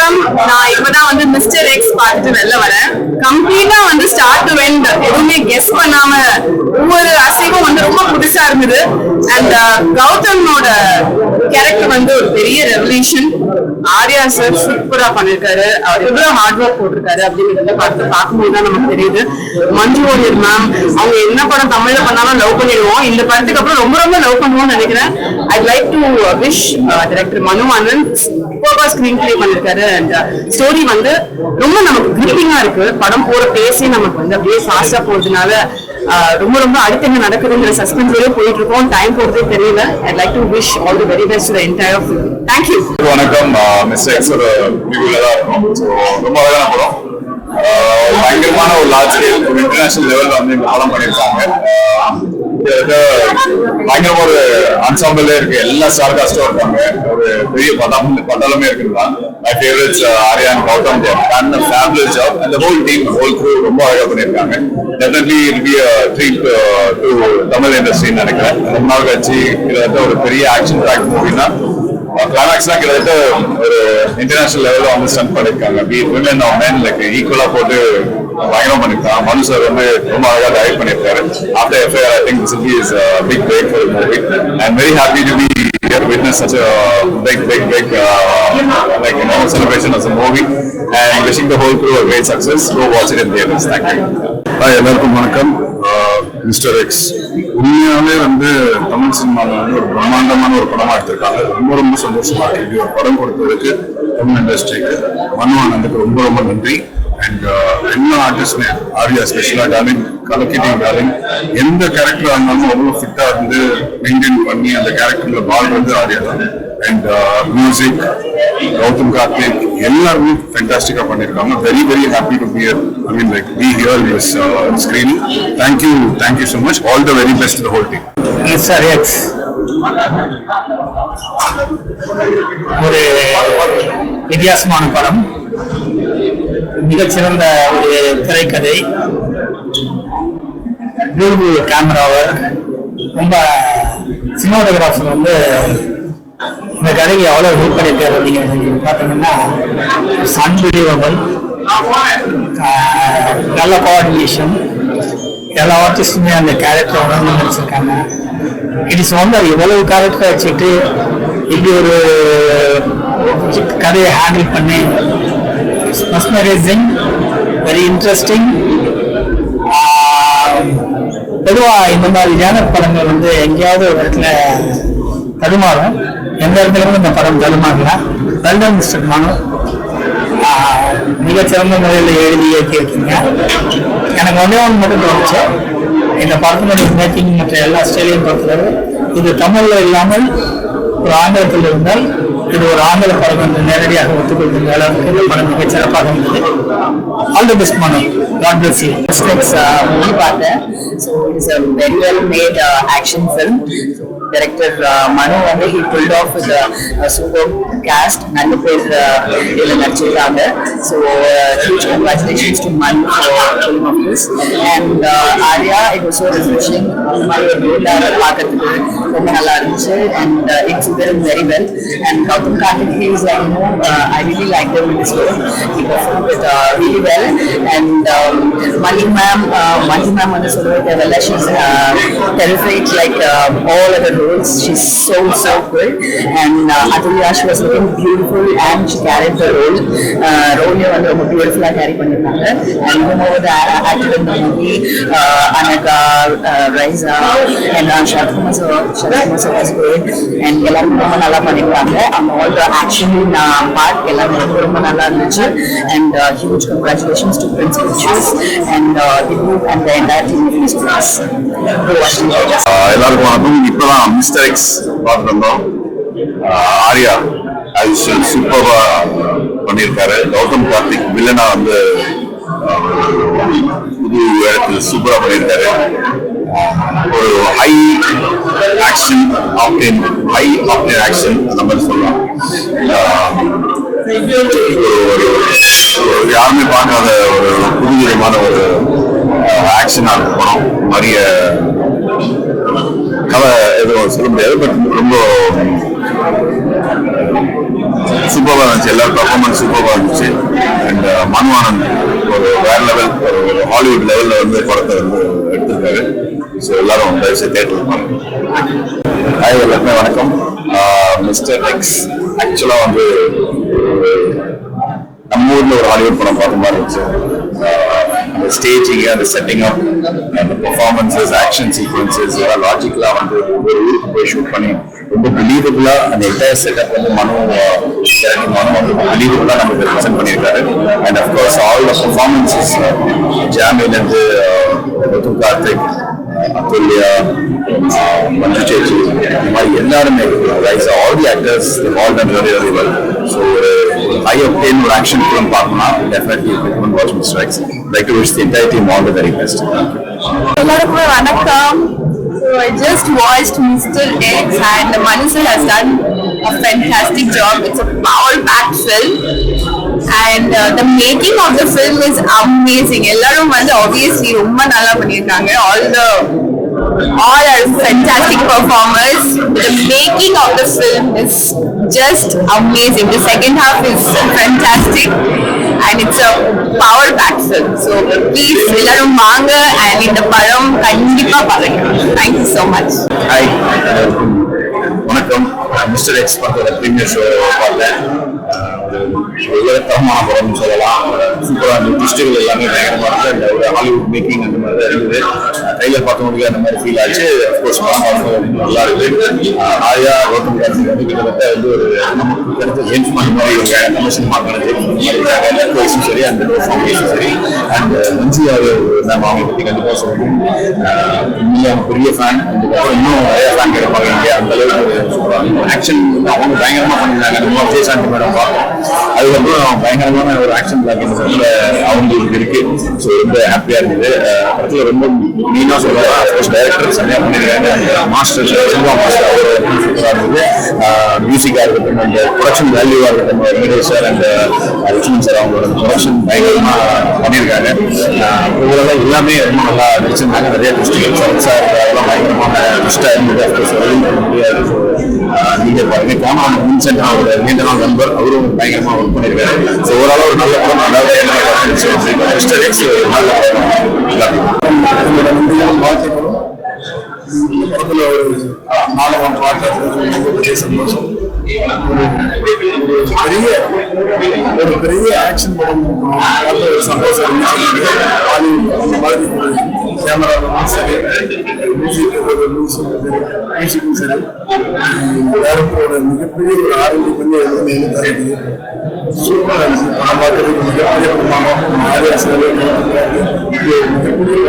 வணக்கம். நான் இப்பதான் வந்து மிஸ்டர் எக்ஸ் பார்த்துட்டு வெளில வரேன். கம்ப்ளீட்டா வந்து ஸ்டார்ட் டு எண்ட் எதுவுமே கெஸ் பண்ணாம ஒவ்வொரு அசைவும் வந்து ரொம்ப புதுசா இருந்தது. அண்ட் கௌதமோட கேரக்டர் வந்து ஒரு பெரிய ரெவல்யூஷன். ஆர்யா சார் சூப்பரா பண்ணிருக்காரு. அவர் எவ்வளவு ஹார்ட் ஒர்க் போட்டிருக்காரு அப்படிங்கிறத பார்க்கும்போது தான் நமக்கு தெரியுது. மஞ்சு வாரியர் மேம் அவங்க என்ன படம் தமிழ்ல பண்ணாலும் லவ் பண்ணிடுவோம். இந்த படத்துக்கு அப்புறம் ரொம்ப ரொம்ப லவ் பண்ணுவோம்னு நினைக்கிறேன். I'd like to wish director மனு ஆனந்த் சூப்பரா ஸ்கிரீன் பிளே பண்ணிருக்காரு. அண்ட் ஸ்டோரி வந்து ரொம்ப நமக்கு கிரிப்பிங்கா இருக்கு. படம் போற பேசி நமக்கு வந்து அப்படியே ஃபாஸ்டா போறதுனால ரொம்ப ரொம்ப அடுத்து என்ன நடக்குதுங்கிற சஸ்பென்ஸ்லயே போயிட்டு இருக்கோம். டைம் போறதே தெரியல. I'd like to wish all the very best to the entire film. Thank you. வணக்கம். மிஸ்டர் எக்ஸ் ஒரு ரிவ்யூல தான் இருக்கும். ஸோ ரொம்ப அழகான படம். பயங்கரமான ஒரு லார்ஜ் ஸ்கேல் இன்டர்நேஷனல் லெவல்ல வந்து இந்த படம் பண்ணியிருக்காங்க. பயங்கரமா ஒரு அன்சாம்பிளே இருக்கு. எல்லா ஸ்டார் காஸ்டும் இருக்காங்க. ஒரு பெரிய பட்டாளமே இருக்குங்களா. My favourites Arya and Gautham and a fabulous job and the whole team, whole crew ரொம்ப அழகா பண்ணியிருக்காங்க. Definitely it will be a treat to Tamil industry நினைக்கிறேன். ரொம்ப நாள் கழிச்சு கிட்டத்தட்ட ஒரு பெரிய ஆக்ஷன் பேக் மூவினா கிளைமேக்ஸ்லாம் கிட்டத்தட்ட ஒரு இன்டர்நேஷனல் லெவலில் வந்து ஸ்டண்ட் பண்ணியிருக்காங்க. விமன் ஆர் மென் லைக் ஈக்குவலா போட்டு பயங்கரம் பண்ணிருக்காங்க. மனு சார் வந்து ரொம்ப அழகா டைரக்ட் பண்ணியிருக்காரு. After FIR I think this will be is a big break for the movie. I am very happy to be here to witness such a big like celebration of the movie and wishing the whole crew a great success. Go watch it in theaters. Thank you. Hi, எல்லாருக்கும் வணக்கம். Mister X உண்மையாவே வந்து தமிழ் சினிமாவில் வந்து ஒரு பிரம்மாண்டமான ஒரு படமா எடுத்திருக்காங்க. ரொம்ப ரொம்ப சந்தோஷமா இருக்கு. இப்படி ஒரு படம் கொடுத்ததுக்கு தமிழ் இண்டஸ்ட்ரிக்கு மனு ஆனந்துக்கு ரொம்ப ரொம்ப நன்றி. அண்ட் எல்லா ஆர்டிஸ்டுமே ஆர்யா ஸ்பெஷலா டார்லிங், கலக்கிட்டிங் டார்லிங், எந்த கேரக்டரா இருந்தாலும் அவ்வளோ ஃபிட்டா இருந்து மெயின்டைன் பண்ணி அந்த கேரக்டர்ல வாழ்றது ஆர்யா தான். அண்ட் மியூசிக் கௌதம் கார்த்திக் எல்லாருமே ஃபேண்டாஸ்டிக்கா பண்ணிருக்காங்க. Very very happy to be I mean like be here this screening. Thank you so much. All the very best to the whole team. Mister X ஒரு வித்தியாசமான படம். மிகச்சிறந்த ஒரு திரைக்கதை, பியூட்டிஃபுல் கேமரா ஒர்க், ரொம்ப சினிமாட்டோகிராஃபர் வந்து இந்த கதைக்கு எவ்வளவு ஹெல்ப் பண்ணியிருக்காரு அப்படிங்கிறது பார்த்தீங்கன்னா அன்பிலீவபிள். நல்ல கோஆர்டினேஷன், எல்லா ஆர்டிஸ்டுமே அந்த கேரக்டர் உணர்ந்து நடிச்சிருக்காங்க. இட்ஸ் வந்து எவ்வளவு கேரக்டர் வச்சுட்டு இப்படி ஒரு கதையை ஹேண்டில் பண்ணி மெஸ்மரைசிங், வெரி இன்ட்ரெஸ்டிங். பொதுவாக இந்த மாதிரி ஜானர் படங்கள் வந்து எங்கேயாவது ஒரு இடத்துல தடுமாறும். எந்த இடத்துல இந்த படம் தடுமாறலாம். வெல்டன் மிஸ்டர் மனு மிகச்சிறந்த முறையில் எழுதி இயக்கி இருக்கீங்க. எனக்கு ஒன்றே ஒன்று மட்டும் தோணுச்சு, இந்த படத்தினுடைய மேக்கிங் மற்ற எல்லா ஸ்டைலையும் பொறுத்தவரை இது தமிழில் இல்லாமல் ஒரு ஆங்கிலத்தில் இருந்தால் இது ஒரு ஆங்கில படம் என்று நேரடியாக ஒத்துக்கொள்கின்ற அளவுக்கு இந்த படம் மிகச் சிறப்பாக இருந்தது. ஆல் தி பெஸ்ட் மனு. God bless you. movie பார்த்தேன். So it's a very well made action film. Director Manu வந்து he pulled off with a super cast. நல்ல பேர் இதில் நடிச்சிருக்காங்க. So huge congratulations to Manu for film of this. And Arya, it was so refreshing. இந்த மாதிரி ஒரு role பார்க்கறதுக்கு ரொம்ப நல்லா இருந்துச்சு. And it's did very well. And Gautam Karthik, he is like, I really like him in this role. He performed it really well. And Manju ma'am வந்து சொல்லுவது well, she's terrific like all other roles. She's so good. And Atulya, she was looking beautiful and she carried the role. Role வந்து ரொம்ப beautiful carry பண்ணிருக்காங்க. And whomever the actor in the movie, Anaka, Raisa, and Sharkumar was good. And எல்லாரும் ரொம்ப நல்லா பண்ணிருக்காங்க. And all the action part எல்லாரும் ரொம்ப நல்லா இருந்துச்சு. And huge congratulations to Prince Pictures and the group and the entire team of this class. எல்லாருக்கும் வணக்கம். இப்பதான் மிஸ்டர் எக்ஸ் பார்த்துருந்தோம். ஆர்யா சூப்பரா பண்ணியிருக்காரு. கௌதம் கார்த்திக் வில்லனா வந்து புது இடத்துல சூப்பரா பண்ணியிருக்காரு. ஒரு ஹை ஆக்ஷன் ஆக்ஷன் அந்த மாதிரி சொல்லலாம். யாருமே பார்க்காத ஒரு புதுவிதமான ஒரு ஆக்ஷனா இருக்கு படம். நிறைய கதை எதுவும் சொல்ல முடியாது, பட் ரொம்ப சூப்பர் சூப்பராக இருந்துச்சு, எல்லாரும் பெர்ஃபார்மன்ஸ் சூப்பராக இருந்துச்சு. அண்ட் மனு ஆனந்த் ஒரு வேற லெவல், ஒரு ஹாலிவுட் லெவலில் வந்து படத்தை வந்து எடுத்திருக்காரு. ஸோ எல்லாரும் தயவுசெய்து தேட்டர் பாருங்க. ஹாய், எல்லாருமே வணக்கம். மிஸ்டர் எக்ஸ் ஆக்சுவலாக வந்து நம்ம ஊரில் ஒரு ஹாலிவுட் படம் பார்த்த மாதிரி இருந்துச்சு. அந்த ஸ்டேஜிங், அந்த செட்டிங் அப், அந்த பெர்ஃபார்மன்ஸஸ், ஆக்ஷன் சீக்வன்சஸ் இதெல்லாம் லாஜிக்கலாக வந்து ஒவ்வொரு ஊருக்கு போய் ஷூட் பண்ணி ரொம்ப பிலீவபிளா அந்த என்டையர் செட்டப் வந்து மனு வந்து பிலீவபிளா நமக்கு ப்ரெசென்ட் பண்ணியிருக்காரு. And of course all the performances, ஜாமிலேருந்து ருத்து கார்த்திக், அதுல்யா, மஞ்சு சேச்சி, இந்த மாதிரி எல்லாருமே all the actors all done very very well. So ஒரு ஹை ஆக்டேன் ஒரு ஆக்ஷன் ஃபிலிம் பார்க்கணும்னா definitely recommend watch mister X. Like to wish the entire team all the very best. எல்லாருக்குமே வணக்கம். So I just watched Mr. X and Manu sir has done a fantastic job. It's a power-packed film and the making of the film is amazing. Ellarum vandu obviously romba nalla pannirukanga. All are fantastic performers. The making of the film is just amazing. The second half is fantastic and it's a power-packed film. So please ellarum vaanga and in the padam kandipa parunga. Thank you so much. Hi, வணக்கம். Mister X படத்தோட premier show பார்த்தேன். ஒரு தரமான படம்னு சொல்லலாம். சூப்பராக அந்த ட்விஸ்டுகள் எல்லாமே பயங்கரமாக இருக்குது. அந்த ஒரு ஹாலிவுட் மேக்கிங் அந்த மாதிரி தான் இருக்குது. ட்ரெய்லர் பார்க்கும்போது அந்த மாதிரி ஃபீல் ஆச்சு. அஃப்கோர்ஸ் படம் பார்க்கும்போது நல்லா இருக்குது. ஆர்யா, கௌதம் கார்த்திக் வந்து கிட்டத்தட்ட வந்து ஒரு நமக்கு கிடைச்ச ஜேம்ஸ் பாண்ட் மாதிரி இவங்க கமர்ஷியல் மார்க்கான ஜேம்ஸ் சரி, அந்த பெர்ஃபார்மன்ஸும் சரி. அண்ட் மஞ்சு நம்ம அவங்க பற்றி கண்டிப்பாக சொல்லணும். அவங்க பெரிய ஃபேன். அதுக்கப்புறம் இன்னும் நிறைய ஃபேன் கிடைப்பாங்க இங்கே. அந்த அளவுக்கு சூப்பராக ஆக்ஷன் அவங்க பயங்கரமாக பண்ணியிருந்தாங்க. நம்ம விஜயசாந்தி மேடம் பார்த்தோம். அதுக்கப்புறம் பயங்கரமான ஒரு ஆக்ஷன் பிளாக் இந்த படத்தில் அவங்களுக்கு இருக்கு. ஸோ ரொம்ப ஹாப்பியாக இருக்குது. படத்தில் ரொம்ப மெயினாக சொல்லலாம், அஃப்கோர்ஸ் டைரக்டர் சரியாக பண்ணியிருக்காங்க. மாஸ்டர் சில்வா மாஸ்டர் அவர் சூப்பராக இருக்குது. மியூசிக்காக இருக்கட்டும், அந்த ப்ரொடக்ஷன் வேல்யூவாக இருக்கட்டும், Venkatesh sir and Lakshman sir அவங்களோட ப்ரொடக்ஷன் பயங்கரமாக பண்ணியிருக்காங்க. ஓவராலாக எல்லாமே ரொம்ப நல்லா நடிச்சிருந்தாங்க. நிறைய ட்விஸ்ட்டுகள் சார் அதெல்லாம் பயங்கரமான ட்விஸ்டாக இருந்தது. அஃப்கோர்ஸ் முடியாது. நீங்கள் பாருங்க, கேமரா வின்சென்ட் அவரோட நீண்ட நாள் நண்பர், அவரும் பயங்கரமாக ஒர்க் பண்ணியிருக்காரு. ஸோ ஓவராலாக ஒரு நல்ல படம். அதாவது மிஸ்டர் எக்ஸ் நல்ல படத்தில் ஒரு நாடகம் பார்க்கறது சந்தோஷம். ஒரு பெரிய ஆக்ஷன் படம் ஒரு சந்தோஷம் இருந்துச்சு. அந்த மாதிரி கேமராவும் சரி, மியூசிக்கும் சரி, வேறப்போட மிகப்பெரிய ஒரு ஆரம்பி பண்ணி எழுதி சூப்பராக இருந்துச்சு. படம் பார்க்கறதுக்கு மிகப்பெரிய பிரமாணம். ஆர்யா சேவை மிகப்பெரிய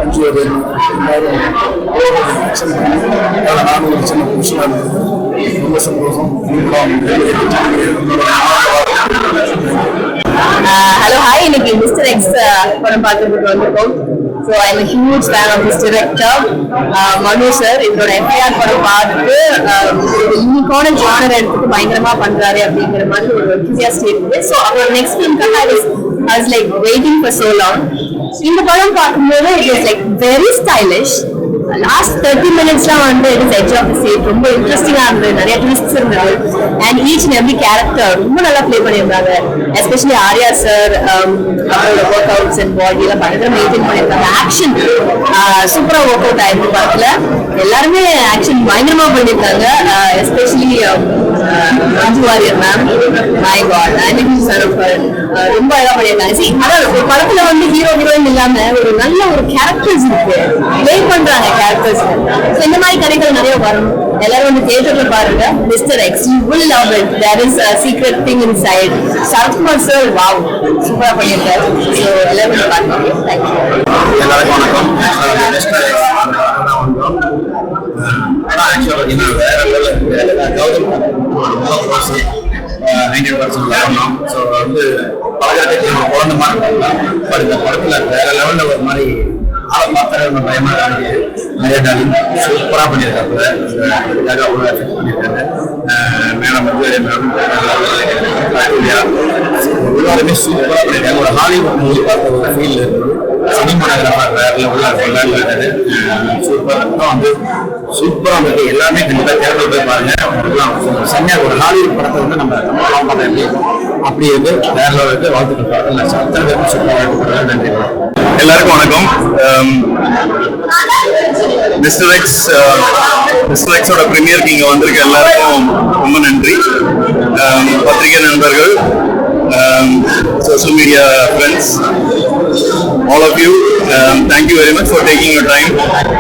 அஞ்சு எல்லாரும் ஆக்ஷன் பண்ணி நானும் ஒரு சின்ன புருஷனாக இருந்தது. ரொம்ப சந்தோஷம். Hello, hi. இன்னைக்கு மிஸ்டர் எக்ஸ் படம் பார்க்கறதுக்கு வந்திருக்கோம். So I'm a huge fan of this director, Manu sir. இதோட எஃப்ஐஆர் படம் பார்த்துட்டு யூனிக்கான ஜானர் எடுத்துட்டு பயங்கரமா பண்றாரு அப்படிங்கிற மாதிரி ஒரு enthusiasm இருக்கு. So அவரோட next ஃபிலிம்க்காக I was like waiting for so long. இந்த படம் பார்க்கும்போது it was like very stylish. Last 30 மினிட்ஸ்லாம் வந்து it is edge of the seat. ரொம்ப இன்ட்ரெஸ்டிங்காக இருந்தது. நிறைய ட்விஸ்ட்ஸ் இருந்தது. And each and every character ரொம்ப நல்லா ப்ளே பண்ணியிருந்தாங்க. எஸ்பெஷலி ஆர்யா சார் அவரோட ஒர்க் அவுட்ஸ் அண்ட் பாடி எல்லாம் பயங்கர மெயின்டைன் பண்ணியிருந்தாங்க. ஆக்ஷன் சூப்பராக ஒர்க் அவுட் ஆயிருக்கு படத்தில். எல்லாருமே ஆக்ஷன் பயங்கரமாக பண்ணியிருக்காங்க. Especially Manju Warrier ma'am, my God, ரொம்ப அழகாக பண்ணியிருக்காங்க. அதான் ஒரு படத்தில் வந்து ஹீரோ ஹீரோயின் இல்லாம ஒரு நல்ல ஒரு கேரக்டர்ஸ் இருக்கு, ப்ளே பண்றாங்க கேரக்டர்ஸ். இந்த மாதிரி கதைகள் நிறைய வரணும். எல்லாரும் வந்து தியேட்டர்ல பாருங்க mister X. You will love it. There is a secret thing inside. Sarathkumar sir wow சூப்பரா பண்ணியிருக்காரு. ஸோ எல்லாரும் பாருங்க. தேங்க்யூ. எல்லாருக்கும் வணக்கம். மிஸ்டர் எக்ஸ் ஆக்சுவலாக வேற லெவலில் கௌதம் 90% வரணும். ஸோ வந்து பழகத்துக்கு குழந்தை மாதிரி பட் இந்த படத்தில் வேற லெவலில் ஒரு மாதிரி ஆளை பார்த்தாரு பயமாக இருந்துச்சு. நிறைய டாலிங் சூப்பராக பண்ணியிருக்காங்க. அதுக்காக அவ்வளோ எஃபெக்ட் பண்ணியிருக்காங்க. மேடம் வந்து எல்லாருமே சூப்பராக பண்ணியிருக்காங்க. ஒரு ஹாலிவுட் மூவி பார்த்த ஒரு ஃபீல் இருக்குது. சினிமாகிராஃபர் வேற லெவலில் இருந்தது. சூப்பராக வந்து சூப்பரா இருக்கு. எல்லாமே கண்டிப்பா தேட்டர் போய் பாருங்க. செம்மையா ஒரு ஹாலிவுட் படத்தை வந்து நம்ம தமிழ் பார்த்தா எப்படி அப்படி இருக்கு. வேற லெவலுக்கு வாழ்த்துக்கள். படத்தில் அத்தனை பேருக்கு சூப்பராக இருக்கு. நன்றி. எல்லாருக்கும் வணக்கம். மிஸ்டர் எக்ஸோட பிரீமியருக்கு இங்க வந்திருக்க எல்லாருக்கும் ரொம்ப நன்றி. பத்திரிகை நண்பர்கள், social media friends, all of you, thank you very much for taking your time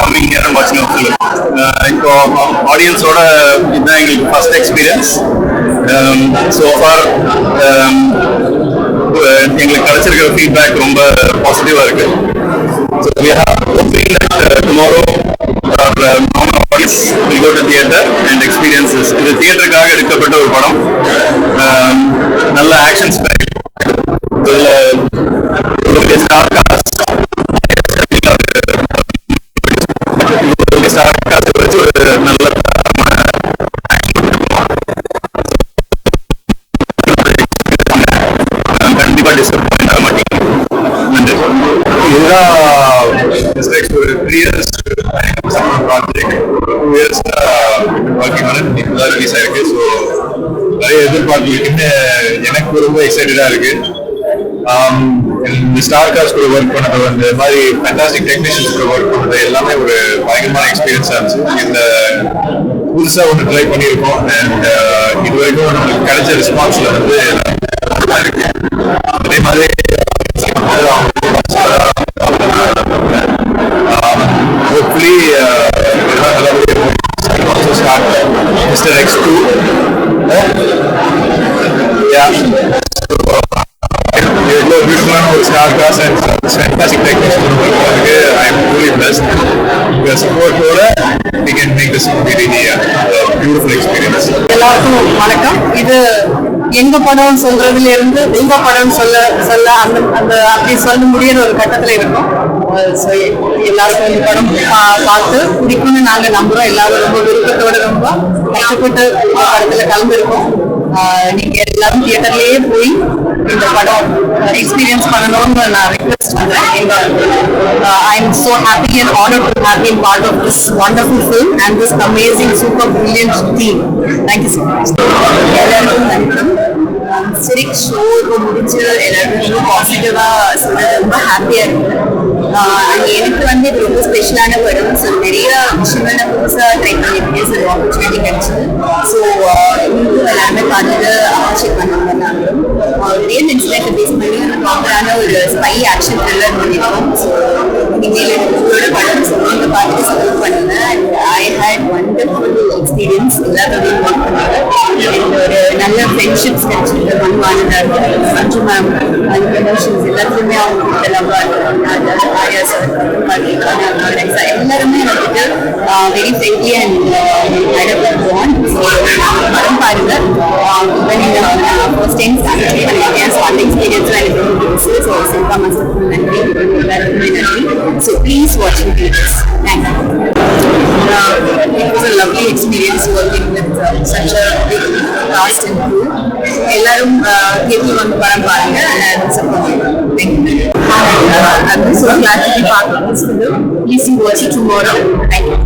coming here and watching our film. இப்போ ஆடியன்ஸோட இதுதான் எங்களுக்கு ஃபர்ஸ்ட் எக்ஸ்பீரியன்ஸ். so far எங்களுக்கு கிடைச்சிருக்கிற ஃபீட்பேக் ரொம்ப பாசிட்டிவா இருக்கு. so we are hoping that tomorrow our normal audience will go to theater and experience this. இது தியேட்டருக்காக எடுக்கப்பட்ட ஒரு படம். நல்ல ஆக்ஷன் ஸ்பெக்ட், ஸ்டார் காஸ்ட் வச்சு ஒரு நல்ல கண்டிப்பா டிசப்பாயிண்ட் ஆக மாட்டீங்க. நன்றி. இதுதான் ஒரு 3 years project. 2 years working on it. இப்பதான் ரிலீஸ் ஆயிருக்கு. ஸோ நிறைய எதிர்பார்ப்பு இருக்குன்னு எனக்கு ரொம்ப எக்ஸைட்டடா இருக்கு. இந்த ஸ்டார் காஸ்ட் கூட ஒர்க் பண்ணது, இந்த மாதிரி ஃபேண்டாஸ்டிக் டெக்னீஷியன்ஸ் கூட ஒர்க் பண்ணது எல்லாமே ஒரு பயங்கரமான எக்ஸ்பீரியன்ஸா இருந்துச்சு. இந்த புதுசா ஒன்று ட்ரை பண்ணியிருக்கோம். அண்ட் இது வரைக்கும் நம்மளுக்கு கிடைச்ச ரெஸ்பான்ஸ்ல வந்து இருக்கு. அதே மாதிரி hopefully also start Mr. X2. Yeah. Beautiful star cast and fantastic technicians. I am truly blessed. With your support, we can make this really a beautiful experience. எல்லாருக்கும் வணக்கம். இது எங்க படம் சொல்றதுல இருந்து உங்க படம் சொல்ல அந்த அப்படி சொல்ல முடியாத ஒரு கட்டத்துல இருக்கும். எல்லாருக்கும் இந்த படம் பார்த்து பிடிக்கும்னு நாங்க நம்புறோம். எல்லாரும் ரொம்ப விருப்பத்தோட ரொம்ப கஷ்டப்பட்டு படத்துல கலந்துருக்கோம். நீங்க எல்லாரும் தியேட்டர்லயே போய் இந்த படம் எக்ஸ்பீரியன்ஸ் பண்ணணும்னு நான் ரிக்வெஸ்ட் பண்றேன். I am so happy and honored to have been part of this wonderful film and this amazing super brilliant team. Thank you so much. எல்லாருக்கும் நன்றி. சிரிக் ஷோ முடிச்சு எல்லாருமே ரொம்ப பாசிட்டிவா சொல்றது ரொம்ப ஹாப்பியா இருக்கு. எனக்கு வந்து இது ரொம்ப ஸ்பெஷலான படம். ஸோ நிறைய விஷயங்கள் நான் புதுசாக ட்ரை பண்ணியிருக்கேன். ஸோ ஆப்பர்ச்சுனிட்டி கிடைச்சது. ஸோ இன்னும் எல்லாருமே பார்த்துட்டு அப்ரிஷியேட் பண்ணாங்க. ரியல் இன்சிடென்ட் பேஸ் பண்ணி ப்ராப்பரான ஒரு ஸ்பை ஆக்ஷன் த்ரில்லர் பண்ணியிருக்கோம். ஸோ இனிமேல் உங்களோட படம் சொல்லுங்க பார்த்துட்டு சப்போர்ட் பண்ணுங்க. And I had wonderful experience. எல்லாத்தோடையும் ஒர்க் பண்ணுவாங்க. ஒரு நல்ல ஃப்ரெண்ட்ஷிப்ஸ் கிடைச்சிருக்கு. மண்வானதா இருக்கு, மஞ்சு மேம், அந்த ப்ரமோஷன்ஸ் எல்லாத்துலேயுமே அவங்க ஆர்யா சார், எல்லாருமே வந்துட்டு வெரி ஃப்ரெண்ட்லி அண்ட் பாண்ட். படம் பாருங்க. ஃபர்ஸ்ட் டைம் பண்ணியிருக்கேன். ஸ்பாட் எக்ஸ்பீரியன்ஸ் எனக்கு ரொம்ப புதுசு. ஸோ சில்வா மாஸ்டர் நன்றி, எல்லாருக்குமே நன்றி. So please watch in theatres. Thank you. It was a lovely experience working with such a big cast and crew. எல்லாரும் தியேட்டர் வந்து படம் பாருங்க and support me. Thank you. I'm so glad to be part of this film. Please watch it tomorrow. Thank you.